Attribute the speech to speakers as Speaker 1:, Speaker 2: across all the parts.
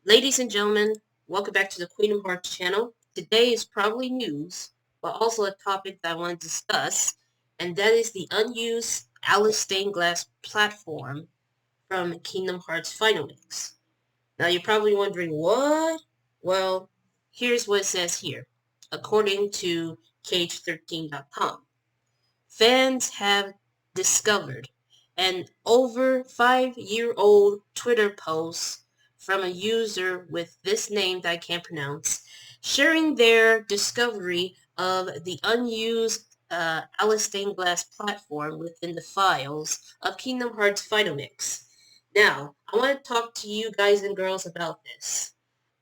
Speaker 1: Ladies and gentlemen, welcome back to the Queen of Hearts channel. Today is probably news, but also a topic that I want to discuss, and that is the unused Alice Stained Glass platform from Kingdom Hearts Final Mix. Now you're probably wondering, what? Well, here's what it says here. According to KH13.com, fans have discovered an over 5-year-old Twitter post from a user with this name that I can't pronounce, sharing their discovery of the unused Alice Stained Glass platform within the files of Kingdom Hearts Final Mix. Now, I want to talk to you guys and girls about this.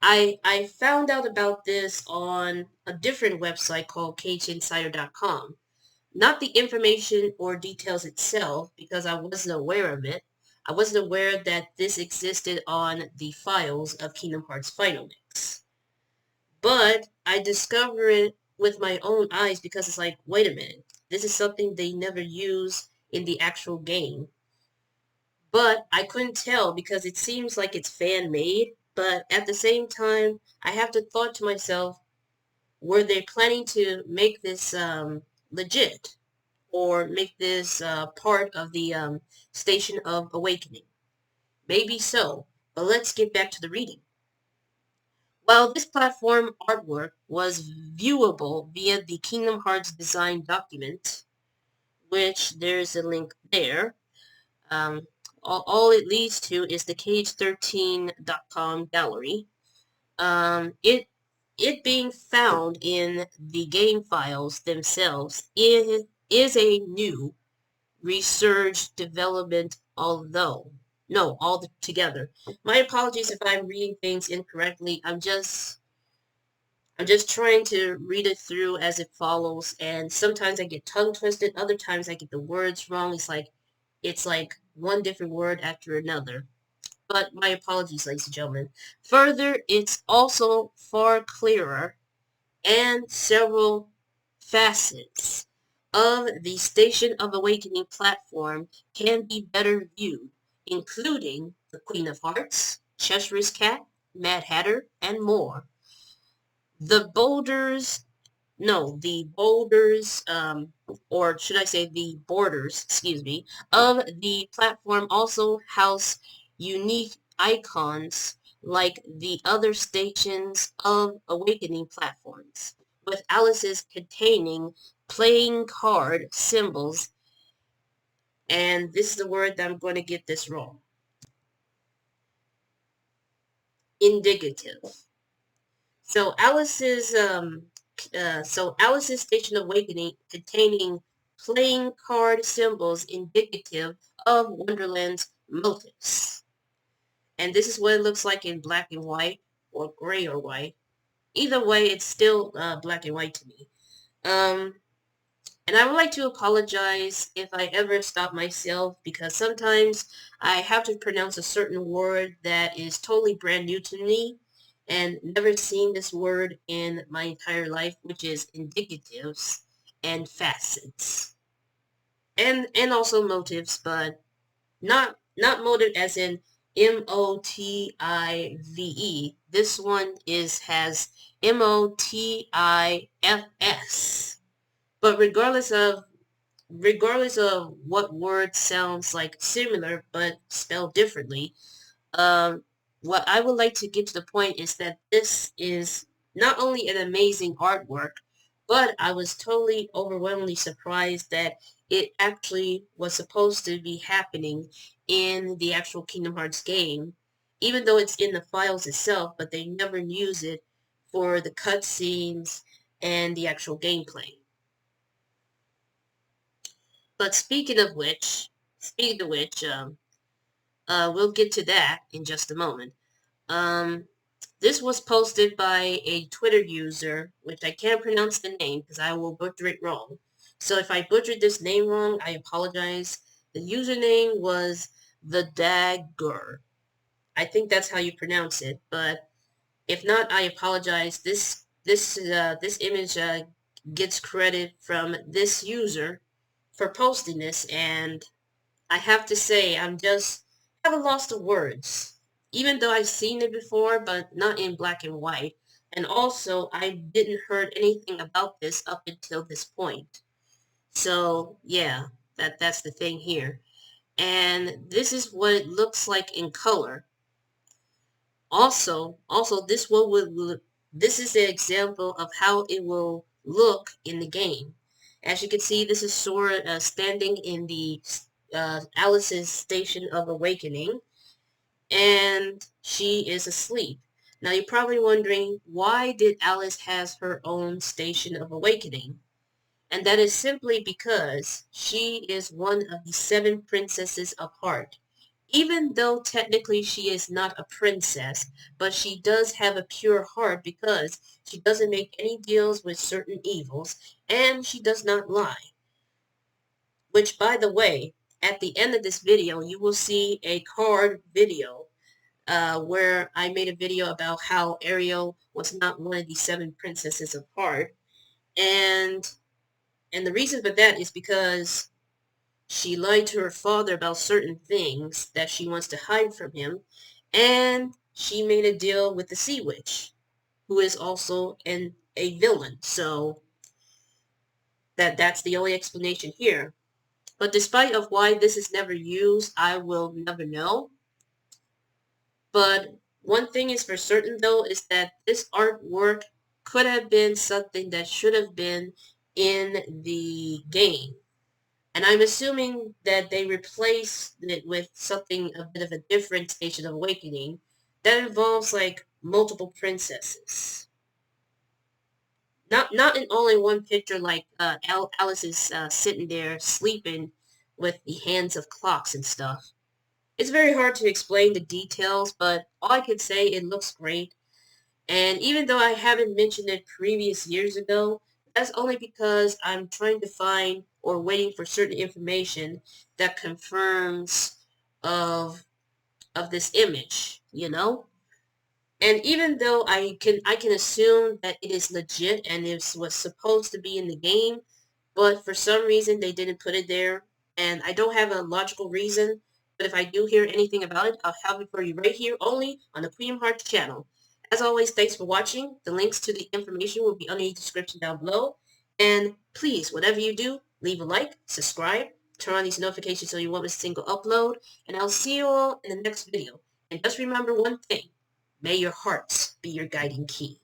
Speaker 1: I found out about this on a different website called KHinsider.com. Not the information or details itself, because I wasn't aware of it. I wasn't aware that this existed on the files of Kingdom Hearts Final Mix. But I discovered it with my own eyes because it's like, wait a minute, this is something they never use in the actual game. But I couldn't tell because it seems like it's fan-made, but at the same time, I have to thought to myself, were they planning to make this legit? Or make this part of the Station of Awakening? Maybe so, but let's get back to the reading. While this platform artwork was viewable via the Kingdom Hearts design document, which there's a link there, all it leads to is the KH13.com gallery. It being found in the game files themselves is a new research development, all together. My apologies if I'm reading things incorrectly. I'm just trying to read it through as it follows, and sometimes I get tongue twisted, other times I get the words wrong. It's like one different word after another. But my apologies, ladies and gentlemen. Further, it's also far clearer, and several facets of the Station of Awakening platform can be better viewed, including the Queen of Hearts, Cheshire's Cat, Mad Hatter, and more. The boulders, no, the boulders, or should I say the borders, excuse me, of the platform also house unique icons like the other Stations of Awakening platforms, with Alice's containing playing card symbols, and this is the word that I'm going to get this wrong. Indicative. So Alice's Station of Awakening containing playing card symbols indicative of Wonderland's motifs. And this is what it looks like in black and white, or gray or white. Either way, it's still black and white to me. And I would like to apologize if I ever stop myself, because sometimes I have to pronounce a certain word that is totally brand new to me and never seen this word in my entire life, which is indicatives and facets. And also motives, but not motive as in motive. This one has motifs. But regardless of what word sounds like similar but spelled differently, um, what I would like to get to the point is that this is not only an amazing artwork, but I was totally overwhelmingly surprised that it actually was supposed to be happening in the actual Kingdom Hearts game, even though it's in the files itself, but they never use it for the cutscenes and the actual gameplay. But speaking of which, we'll get to that in just a moment. Um, this was posted by a Twitter user, which I can't pronounce the name because I will butcher it wrong. So if I butchered this name wrong, I apologize. The username was the Dagger. I think that's how you pronounce it, but if not, I apologize. This image gets credit from this user for posting this, and I have to say, I'm just have a loss of words. even though I've seen it before, but not in black and white. And also, I didn't heard anything about this up until this point. So, yeah, that's the thing here. And this is what it looks like in color. Also, this is the example of how it will look in the game. As you can see, this is Sora standing in the Alice's Station of Awakening, and she is asleep. Now you're probably wondering, why did Alice has her own Station of Awakening? And that is simply because she is one of the 7 princesses of heart. Even though technically she is not a princess, but she does have a pure heart because she doesn't make any deals with certain evils, and she does not lie. Which, by the way, at the end of this video, you will see a card video where I made a video about how Ariel was not one of the 7 princesses of heart. And the reason for that is because she lied to her father about certain things that she wants to hide from him, and she made a deal with the Sea Witch, who is also a villain. So that's the only explanation here. But despite of why this is never used, I will never know. But one thing is for certain though is that this artwork could have been something that should have been in the game. And I'm assuming that they replaced it with something a bit of a different Station of Awakening that involves like multiple princesses. Not in only one picture like Alice is sitting there sleeping with the hands of clocks and stuff. It's very hard to explain the details, but all I can say, it looks great. And even though I haven't mentioned it previous years ago, that's only because I'm trying to find or waiting for certain information that confirms of of this image, you know? And even though I can assume that it is legit and it was supposed to be in the game, but for some reason they didn't put it there, and I don't have a logical reason, but if I do hear anything about it, I'll have it for you right here only on the Queen of Hearts channel. As always, thanks for watching. The links to the information will be under the description down below. And please, whatever you do, leave a like, subscribe, turn on these notifications so you won't miss a single upload, and I'll see you all in the next video. And just remember one thing, may your hearts be your guiding key.